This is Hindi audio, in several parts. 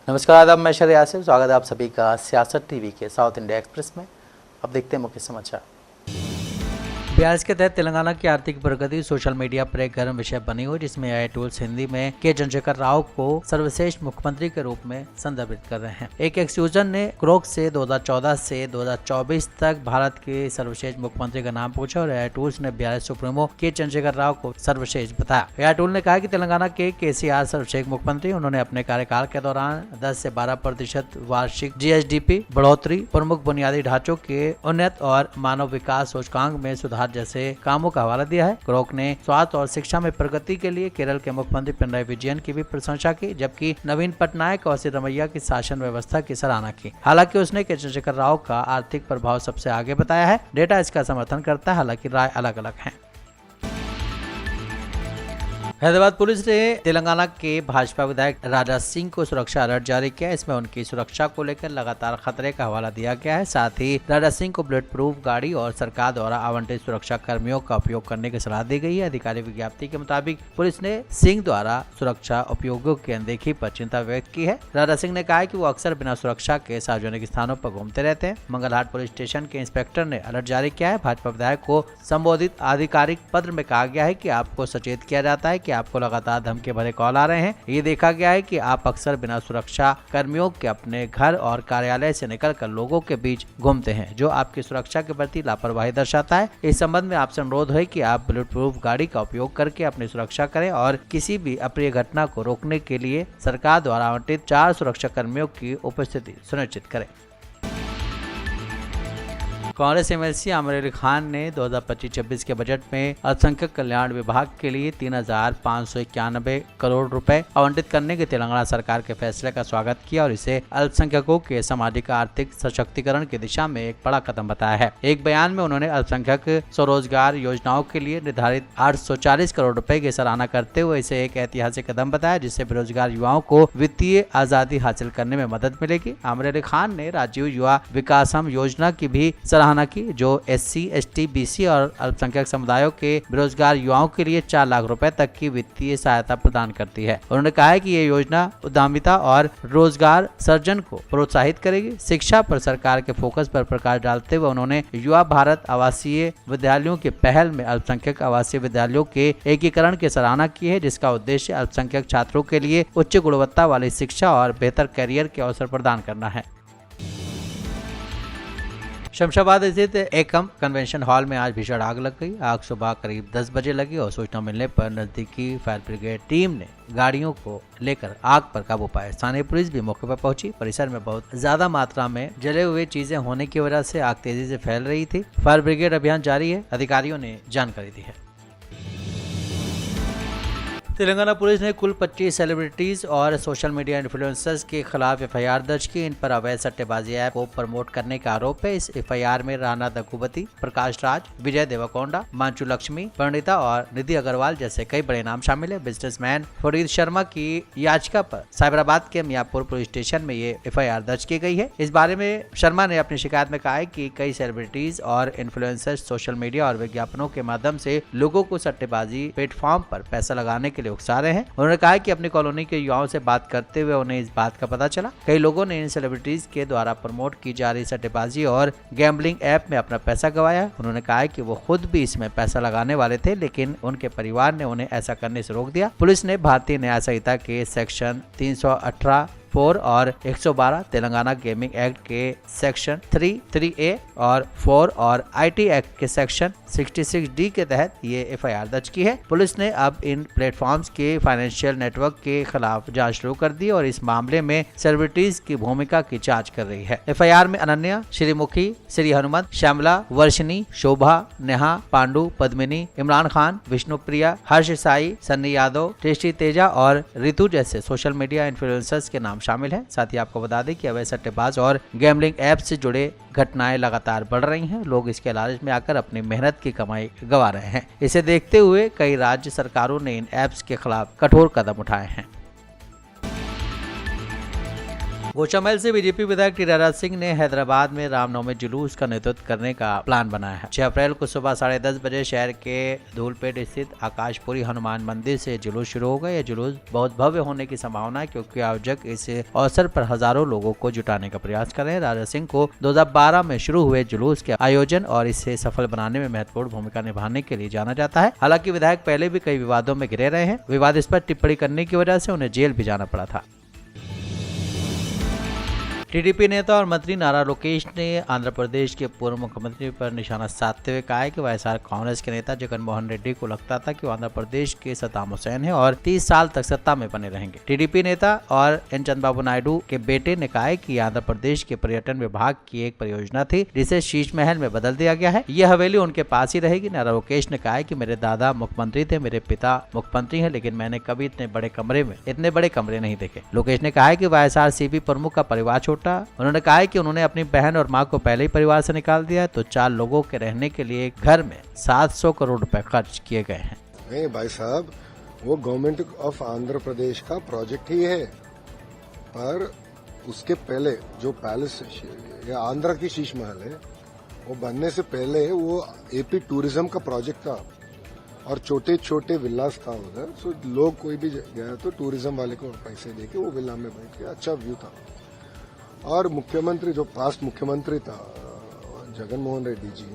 नमस्कार, आदाब, मैं शहर यासिर। स्वागत है आप सभी का सियासत टीवी के साउथ इंडिया एक्सप्रेस में। अब देखते हैं मुख्य समाचार। ब्याज के तहत तेलंगाना की आर्थिक प्रगति सोशल मीडिया पर एक गर्म विषय बनी हुई, जिसमें AI टूल्स हिंदी में के चंद्रशेखर राव को सर्वश्रेष्ठ मुख्यमंत्री के रूप में संदर्भित कर रहे हैं। एक एक्सक्यूजर ने क्रोक से 2014 से 2024 तक भारत के सर्वश्रेष्ठ मुख्यमंत्री का नाम पूछा और AI टूल्स ने बिहार सुप्रीमो के चंद्रशेखर राव को सर्वश्रेष्ठ बताया। AI टूल ने कहा कि तेलंगाना के KCR सर्वश्रेष्ठ मुख्यमंत्री। उन्होंने अपने कार्यकाल के दौरान 10 से 12% वार्षिक GSDP बढ़ोतरी, प्रमुख बुनियादी ढांचों के उन्नत और मानव विकास सूचकांक में सुधार जैसे कामों का हवाला दिया है। क्रोक ने स्वास्थ्य और शिक्षा में प्रगति के लिए केरल के मुख्यमंत्री पिनराई विजयन की भी प्रशंसा की, जबकि नवीन पटनायक और सिद्धरमैया की शासन व्यवस्था की सराहना की। हालांकि उसने के चंद्रशेखर राव का आर्थिक प्रभाव सबसे आगे बताया है। डेटा इसका समर्थन करता है, हालांकि राय अलग अलग है। हैदराबाद पुलिस ने तेलंगाना के भाजपा विधायक राजा सिंह को सुरक्षा अलर्ट जारी किया। इसमें उनकी सुरक्षा को लेकर लगातार खतरे का हवाला दिया गया है। साथ ही राजा सिंह को बुलेट प्रूफ गाड़ी और सरकार द्वारा आवंटित सुरक्षा कर्मियों का उपयोग करने की सलाह दी गई है। अधिकारी विज्ञप्ति के मुताबिक पुलिस ने सिंह द्वारा सुरक्षा उपयोगों की अनदेखी पर चिंता व्यक्त की है। राजा सिंह ने कहा कि वो अक्सर बिना सुरक्षा के सार्वजनिक स्थानों पर घूमते रहते हैं। मंगलहाट पुलिस स्टेशन के इंस्पेक्टर ने अलर्ट जारी किया है। भाजपा विधायक को संबोधित आधिकारिक पत्र में कहा गया है कि आपको सचेत किया जाता है कि आपको लगातार धमकी भरे कॉल आ रहे हैं। ये देखा गया है कि आप अक्सर बिना सुरक्षा कर्मियों के अपने घर और कार्यालय से निकलकर लोगों के बीच घूमते हैं, जो आपकी सुरक्षा के प्रति लापरवाही दर्शाता है। इस संबंध में आपसे अनुरोध है कि आप बुलेट प्रूफ गाड़ी का उपयोग करके अपनी सुरक्षा करें और किसी भी अप्रिय घटना को रोकने के लिए सरकार द्वारा आवंटित 4 सुरक्षा कर्मियों की उपस्थिति सुनिश्चित करें। कांग्रेस MLC आमिर अली खान ने 2025-26 के बजट में अल्पसंख्यक कल्याण विभाग के लिए 3,591 करोड़ रुपए आवंटित करने के तेलंगाना सरकार के फैसले का स्वागत किया और इसे अल्पसंख्यकों के सामाजिक आर्थिक सशक्तिकरण की दिशा में एक बड़ा कदम बताया है। एक बयान में उन्होंने अल्पसंख्यक स्वरोजगार योजनाओं के लिए निर्धारित 840 करोड़ रुपए की सराहना करते हुए इसे एक ऐतिहासिक कदम बताया, जिससे बेरोजगार युवाओं को वित्तीय आजादी हासिल करने में मदद मिलेगी। आमिर अली खान ने राजीव युवा विकासम योजना की भी सराहना की, जो SC, ST, BC और अल्पसंख्यक समुदायों के बेरोजगार युवाओं के लिए 4 लाख रुपए तक की वित्तीय सहायता प्रदान करती है। उन्होंने कहा है कि ये योजना उद्यमिता और रोजगार सृजन को प्रोत्साहित करेगी। शिक्षा पर सरकार के फोकस पर प्रकाश डालते हुए उन्होंने युवा भारत आवासीय विद्यालयों की पहल में अल्पसंख्यक आवासीय विद्यालयों के एकीकरण की सराहना की है, जिसका उद्देश्य अल्पसंख्यक छात्रों के लिए उच्च गुणवत्ता वाली शिक्षा और बेहतर करियर के अवसर प्रदान करना है। शमशाबाद स्थित एकम कन्वेंशन हॉल में आज भीषण आग लग गई। आग सुबह करीब 10 बजे लगी और सूचना मिलने पर नजदीकी फायर ब्रिगेड टीम ने गाड़ियों को लेकर आग पर काबू पाया। स्थानीय पुलिस भी मौके पर पहुंची। परिसर में बहुत ज्यादा मात्रा में जले हुए चीजें होने की वजह से आग तेजी से फैल रही थी। फायर ब्रिगेड अभियान जारी है, अधिकारियों ने जानकारी दी है। तेलंगाना पुलिस ने कुल 25 सेलिब्रिटीज और सोशल मीडिया इन्फ्लुएंसर्स के खिलाफ FIR दर्ज की। इन पर अवैध सट्टेबाजी ऐप को प्रमोट करने का आरोप है। इस FIR में राणा दग्गुबती, प्रकाश राज, विजय देवकोंडा, मांचू लक्ष्मी, परिणीता और निधि अग्रवाल जैसे कई बड़े नाम शामिल है। बिजनेसमैन फरीद शर्मा की याचिका पर साइबराबाद के मियापुर पुलिस स्टेशन में ये FIR दर्ज की गई है। इस बारे में शर्मा ने अपनी शिकायत में कहा है कि कई सेलिब्रिटीज और इन्फ्लुएंसर्स सोशल मीडिया और विज्ञापनों के माध्यम से लोगों को सट्टेबाजी प्लेटफॉर्म पर पैसा लगाने के लिए उकसा रहे हैं। उन्होंने कहा कि अपनी कॉलोनी के युवाओं से बात करते हुए उन्हें इस बात का पता चला कई लोगों ने इन सेलिब्रिटीज के द्वारा प्रमोट की जा रही सट्टेबाजी और गैम्बलिंग ऐप में अपना पैसा गंवाया। उन्होंने कहा कि वो खुद भी इसमें पैसा लगाने वाले थे, लेकिन उनके परिवार ने उन्हें ऐसा करने से रोक दिया। पुलिस ने भारतीय न्याय संहिता के सेक्शन 318 4 और 112, तेलंगाना गेमिंग एक्ट के सेक्शन 3(3)A और 4 और IT एक्ट के सेक्शन 66D के तहत ये FIR दर्ज की है। पुलिस ने अब इन प्लेटफॉर्म्स के फाइनेंशियल नेटवर्क के खिलाफ जांच शुरू कर दी और इस मामले में सेलिब्रिटीज की भूमिका की जांच कर रही है। FIR में अनन्या, श्रीमुखी, श्री हनुमंत, श्यामला, वर्षिनी, शोभा, नेहा, पांडु, पद्मिनी, इमरान खान, विष्णुप्रिया, हर्ष साई, सन्नी यादव, टेस्टी तेजा और रितु जैसे सोशल मीडिया इन्फ्लुएंसर्स के नाम शामिल है। साथ ही आपको बता दें कि अवैध सट्टेबाज और गैम्बलिंग ऐप से जुड़े घटनाएं लगातार बढ़ रही हैं। लोग इसके लालच में आकर अपनी मेहनत की कमाई गंवा रहे हैं। इसे देखते हुए कई राज्य सरकारों ने इन ऐप्स के खिलाफ कठोर कदम उठाए हैं। गोशामहल से बीजेपी विधायक टीराराज सिंह ने हैदराबाद में रामनवमी जुलूस का नेतृत्व करने का प्लान बनाया है। 6 अप्रैल को सुबह 10:30 बजे शहर के धूलपेट स्थित आकाशपुरी हनुमान मंदिर से जुलूस शुरू होगा। यह जुलूस बहुत भव्य होने की संभावना है क्योंकि आयोजक इस अवसर पर हजारों लोगों को जुटाने का प्रयास कर रहे हैं। राजा सिंह को 2012 में शुरू हुए जुलूस के आयोजन और इसे सफल बनाने में महत्वपूर्ण भूमिका निभाने के लिए जाना जाता है। हालांकि विधायक पहले भी कई विवादों में घिरे रहे हैं। विवादास्पद टिप्पणी करने की वजह से उन्हें जेल भी जाना पड़ा था। टीडीपी नेता और मंत्री नारा लोकेश ने आंध्र प्रदेश के पूर्व मुख्यमंत्री पर निशाना साधते हुए कहा है कि वाईएसआर कांग्रेस के नेता जगन मोहन रेड्डी को लगता था कि वो आंध्र प्रदेश के सद्दाम हुसैन है और 30 साल तक सत्ता में बने रहेंगे। टीडीपी नेता और एन चंद्रबाबू नायडू के बेटे ने कहा है कि आंध्र प्रदेश के पर्यटन विभाग की एक परियोजना थी जिसे शीश महल में बदल दिया गया है। यह हवेली उनके पास ही रहेगी। नारा लोकेश ने कहा है कि मेरे दादा मुख्यमंत्री थे, मेरे पिता मुख्यमंत्री है, लेकिन मैंने कभी इतने बड़े कमरे नहीं देखे। लोकेश ने कहा है कि वाईएसआरसीपी प्रमुख का परिवार छोटा। उन्होंने कहा है कि उन्होंने अपनी बहन और मां को पहले ही परिवार से निकाल दिया है, तो 4 लोगों के रहने के लिए घर में 700 करोड़ रुपए खर्च किए गए हैं। नहीं भाई साहब, वो गवर्नमेंट ऑफ आंध्र प्रदेश का प्रोजेक्ट ही है, पर उसके पहले जो पैलेस या आंध्र की शीश महल है वो बनने से पहले वो एपी टूरिज्म का प्रोजेक्ट था और छोटे छोटे विलास था उधर। सो लोग कोई भी गया तो टूरिज्म वाले को पैसे देके वो विला में बैठ के अच्छा व्यू था। और मुख्यमंत्री जो पास्ट मुख्यमंत्री था जगन मोहन रेड्डी जी,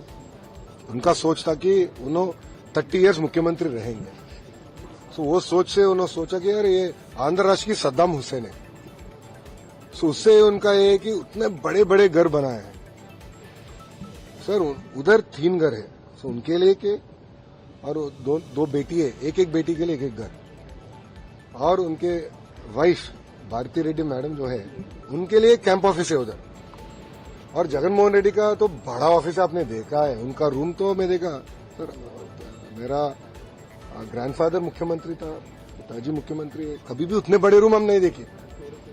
उनका सोच था कि उन्होंने 30 इयर्स मुख्यमंत्री रहेंगे। सो वो सोच से उन्होंने सोचा कि यार ये आंध्र राष्ट्र की सद्दाम हुसैन है। सो उससे उनका ये कि उतने बड़े बड़े घर बनाए हैं सर। उधर 3 घर है, सो उनके लिए के और दो बेटी है, एक बेटी के लिए एक घर, और उनके वाइफ भारती रेड्डी मैडम जो है उनके लिए कैंप ऑफिस है उधर। और जगन मोहन रेड्डी का तो बड़ा ऑफिस आपने देखा है, उनका रूम तो मैं देखा सर। मेरा ग्रैंडफादर मुख्यमंत्री था, पिताजी मुख्यमंत्री है, कभी भी उतने बड़े रूम हम नहीं देखे।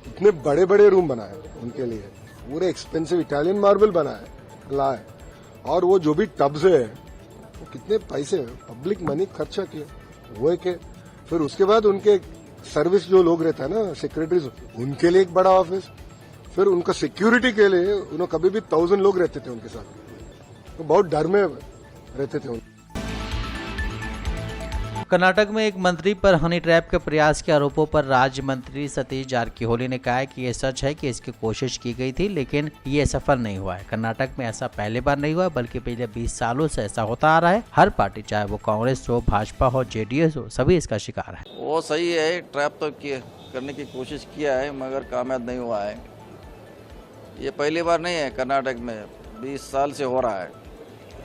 इतने बड़े बड़े रूम बनाए उनके लिए, पूरे एक्सपेंसिव इटालियन मार्बल बनाए लाए। और वो जो भी टब्स है वो कितने पैसे पब्लिक मनी खर्चा किए वो एक है। फिर उसके बाद उनके सर्विस जो लोग रहते हैं ना, सेक्रेटरीज, उनके लिए एक बड़ा ऑफिस। फिर उनका सिक्योरिटी के लिए उन्होंने कभी भी 1000 लोग रहते थे उनके साथ, तो बहुत डर में रहते थे। कर्नाटक में एक मंत्री पर हनी ट्रैप के प्रयास के आरोपों पर राज्य मंत्री सतीश जारकिहोली ने कहा है कि यह सच है कि इसकी कोशिश की गई थी लेकिन ये सफल नहीं हुआ है। कर्नाटक में ऐसा पहली बार नहीं हुआ बल्कि पिछले 20 सालों से ऐसा होता आ रहा है। हर पार्टी, चाहे वो कांग्रेस हो, भाजपा हो, जेडीएस हो, सभी इसका शिकार है। वो सही है, ट्रैप तो करने की कोशिश किया है मगर कामयाब नहीं हुआ है। ये पहली बार नहीं है, कर्नाटक में 20 साल से हो रहा है।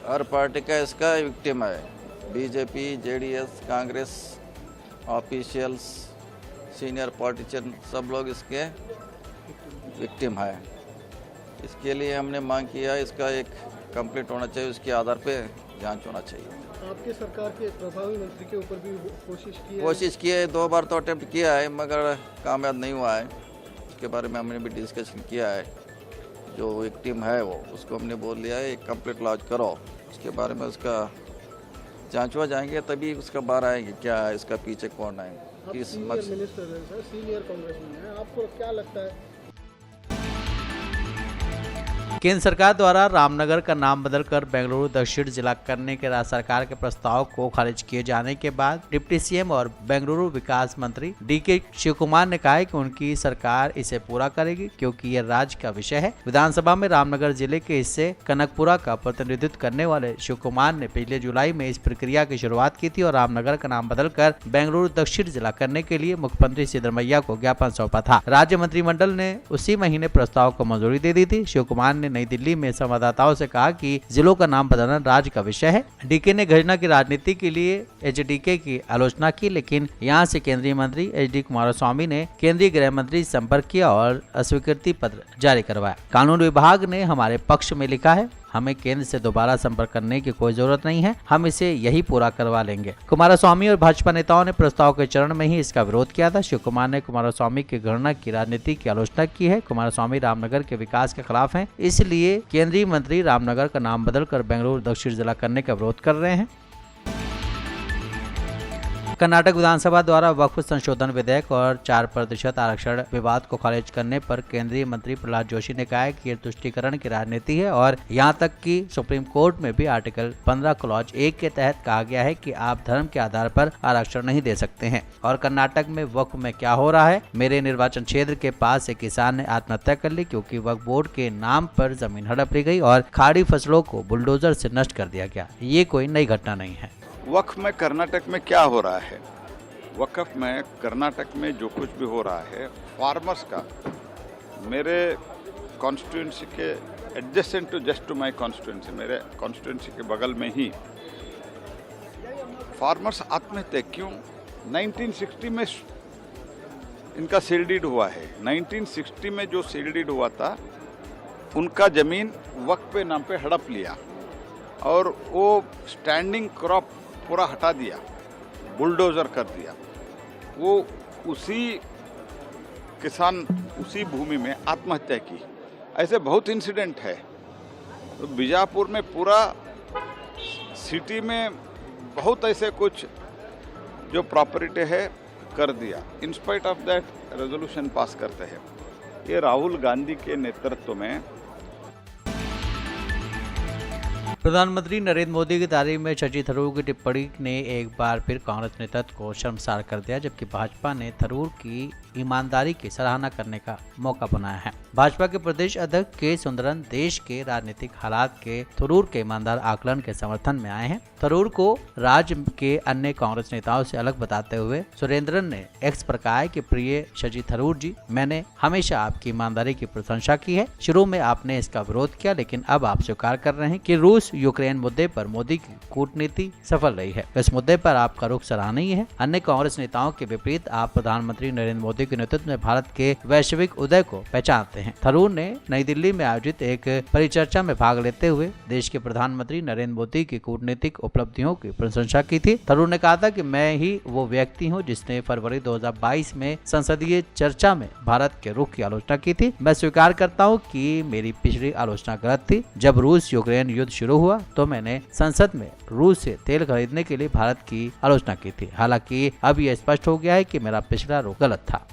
हर पार्टी का इसका विक्टिम है। BJP, JDS, Congress, officials, senior politician, सब लोग इसके विक्टिम है। इसके लिए हमने मांग किया इसका एक कंप्लीट होना चाहिए, उसके आधार पे जांच होना चाहिए। आपकी सरकार के प्रभावी मंत्री के ऊपर भी कोशिश की है, 2 बार तो अटेम्प्ट किया है मगर कामयाब नहीं हुआ है। उसके बारे में हमने भी डिस्कशन किया है। जो विक्टिम है वो उसको हमने बोल दिया है कंप्लीट लॉन्च करो, उसके बारे में उसका जांच हुआ जाएंगे तभी उसका बाहर आएंगे क्या है, इसका पीछे कौन है, किस मकसद। मिनिस्टर है सर, सीनियर कांग्रेसमैन है, आपको क्या लगता है? केंद्र सरकार द्वारा रामनगर का नाम बदलकर बेंगलुरु दक्षिण जिला करने के राज्य सरकार के प्रस्ताव को खारिज किए जाने के बाद डिप्टी सीएम और बेंगलुरु विकास मंत्री डीके शिव कुमार ने कहा है कि उनकी सरकार इसे पूरा करेगी क्योंकि यह राज्य का विषय है। विधानसभा में रामनगर जिले के हिस्से कनकपुरा का प्रतिनिधित्व करने वाले शिव कुमार ने पिछले जुलाई में इस प्रक्रिया की शुरुआत की थी और रामनगर का नाम बदलकर बेंगलुरु दक्षिण जिला करने के लिए मुख्यमंत्री सिद्धरमैया को ज्ञापन सौंपा था। राज्य मंत्रिमंडल ने उसी महीने प्रस्ताव को मंजूरी दे दी थी। शिव कुमार ने नई दिल्ली में संवाददाताओं से कहा कि जिलों का नाम बदलना राज्य का विषय है। डीके ने घोषणा की राजनीति के लिए एचडीके की आलोचना की, लेकिन यहां से केंद्रीय मंत्री एचडी कुमारस्वामी ने केंद्रीय गृह मंत्री से संपर्क किया और अस्वीकृति पत्र जारी करवाया। कानून विभाग ने हमारे पक्ष में लिखा है, हमें केंद्र से दोबारा संपर्क करने की कोई जरूरत नहीं है, हम इसे यही पूरा करवा लेंगे। कुमारस्वामी और भाजपा नेताओं ने प्रस्ताव के चरण में ही इसका विरोध किया था। शिव कुमार ने कुमारस्वामी की घृणा की राजनीति की आलोचना की है। कुमारस्वामी रामनगर के विकास के खिलाफ हैं, इसलिए केंद्रीय मंत्री रामनगर का नाम बदलकर बेंगलुरु दक्षिण जिला करने का विरोध कर रहे हैं। कर्नाटक विधानसभा द्वारा वक्फ संशोधन विधेयक और 4% आरक्षण विवाद को खारिज करने पर केंद्रीय मंत्री प्रहलाद जोशी ने कहा है कि यह तुष्टीकरण की राजनीति है और यहां तक कि सुप्रीम कोर्ट में भी आर्टिकल 15 क्लॉज 1 के तहत कहा गया है कि आप धर्म के आधार पर आरक्षण नहीं दे सकते हैं। और कर्नाटक में वक्फ में क्या हो रहा है, मेरे निर्वाचन क्षेत्र के पास एक किसान ने आत्महत्या कर ली क्योंकि वक्फ बोर्ड के नाम पर जमीन हड़प ली गई और खाड़ी फसलों को बुलडोजर से नष्ट कर दिया गया। ये कोई नई घटना नहीं है। वक्फ में कर्नाटक में क्या हो रहा है? वक्फ में कर्नाटक में जो कुछ भी हो रहा है, फार्मर्स का, मेरे कॉन्स्टिट्यूंसी के adjacent to just to my constituency, मेरे कॉन्स्टिट्यूंसी के बगल में ही फार्मर्स आत्महत्या क्यों? 1960 में इनका सील डीड हुआ है। 1960 में जो सील डीड हुआ था, उनका जमीन वक्फ पे नाम पे हड़प लिया और वो स्टैंडिंग क्रॉप पूरा हटा दिया, बुलडोजर कर दिया। वो उसी किसान उसी भूमि में आत्महत्या की। ऐसे बहुत इंसिडेंट है। तो बीजापुर में पूरा सिटी में बहुत ऐसे कुछ जो प्रॉपर्टी है कर दिया। In spite of that resolution pass करते हैं। ये राहुल गांधी के नेतृत्व में प्रधानमंत्री नरेंद्र मोदी की तारीफ में शशि थरूर की टिप्पणी ने एक बार फिर कांग्रेस नेतृत्व को शर्मसार कर दिया, जबकि भाजपा ने थरूर की ईमानदारी की सराहना करने का मौका बनाया है। भाजपा के प्रदेश अध्यक्ष के सुंदरन देश के राजनीतिक हालात के थरूर के ईमानदार आकलन के समर्थन में आए हैं। थरूर को राज्य के अन्य कांग्रेस नेताओं से अलग बताते हुए सुरेंद्रन ने एक्स पर कहा है कि प्रिय शशि थरूर जी, मैंने हमेशा आपकी ईमानदारी की प्रशंसा की है। शुरू में आपने इसका विरोध किया, लेकिन अब आप स्वीकार कर रहे हैं कि रूस यूक्रेन मुद्दे पर मोदी की कूटनीति सफल रही है। इस मुद्दे पर आपका रुख सराहनीय है। अन्य कांग्रेस नेताओं के विपरीत आप प्रधानमंत्री नरेंद्र मोदी के नेतृत्व में भारत के वैश्विक उदय को पहचानते हैं। थरूर ने नई दिल्ली में आयोजित एक परिचर्चा में भाग लेते हुए देश के प्रधानमंत्री नरेंद्र मोदी की कूटनीतिक उपलब्धियों की प्रशंसा की थी। थरूर ने कहा था कि मैं ही वो व्यक्ति हूँ जिसने फरवरी 2022 में संसदीय चर्चा में भारत के रुख की आलोचना की थी। मैं स्वीकार करता हूँ कि मेरी पिछली आलोचना गलत थी। जब रूस यूक्रेन युद्ध शुरू हुआ तो मैंने संसद में रूस से तेल खरीदने के लिए भारत की आलोचना की थी। हालांकि अब यह स्पष्ट हो गया है कि मेरा पिछला रुख गलत था।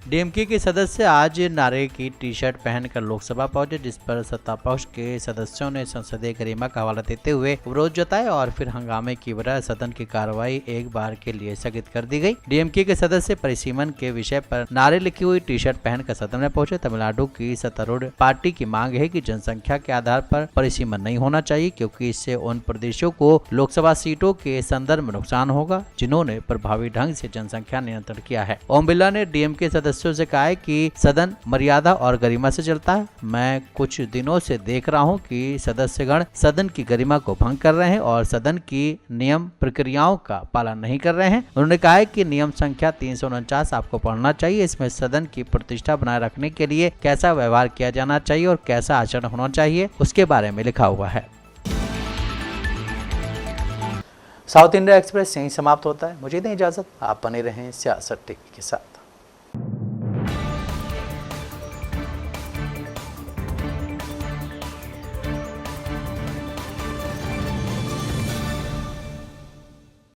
डीएमके के सदस्य आज नारे की टी शर्ट पहनकर लोकसभा पहुंचे, जिस पर सत्ता पक्ष के सदस्यों ने संसदीय गरिमा का हवाला देते हुए विरोध जताया और फिर हंगामे की वजह सदन की कार्रवाई एक बार के लिए स्थगित कर दी गई। डीएमके के सदस्य परिसीमन के विषय पर नारे लिखी हुई टी शर्ट पहनकर सदन में पहुंचे। तमिलनाडु की सत्तारूढ़ पार्टी की मांग है कि जनसंख्या के आधार पर परिसीमन नहीं होना चाहिए, क्योंकि इससे उन प्रदेशों को लोकसभा सीटों के संदर्भ में नुकसान होगा जिन्होंने प्रभावी ढंग से जनसंख्या नियंत्रण किया है। ओम बिरला ने डीएमके सदस्यों से कहा है कि सदन मर्यादा और गरिमा से चलता है। मैं कुछ दिनों से देख रहा हूं कि सदस्यगण सदन की गरिमा को भंग कर रहे हैं और सदन की नियम प्रक्रियाओं का पालन नहीं कर रहे हैं। उन्होंने कहा है कि नियम संख्या 349 आपको पढ़ना चाहिए। इसमें सदन की प्रतिष्ठा बनाए रखने के लिए कैसा व्यवहार किया जाना चाहिए और कैसा आचरण होना चाहिए, उसके बारे में लिखा हुआ है। साउथ इंडिया एक्सप्रेस यहीं समाप्त होता है। मुझे दें इजाजत। आप बने रहें सियासत टीवी के साथ।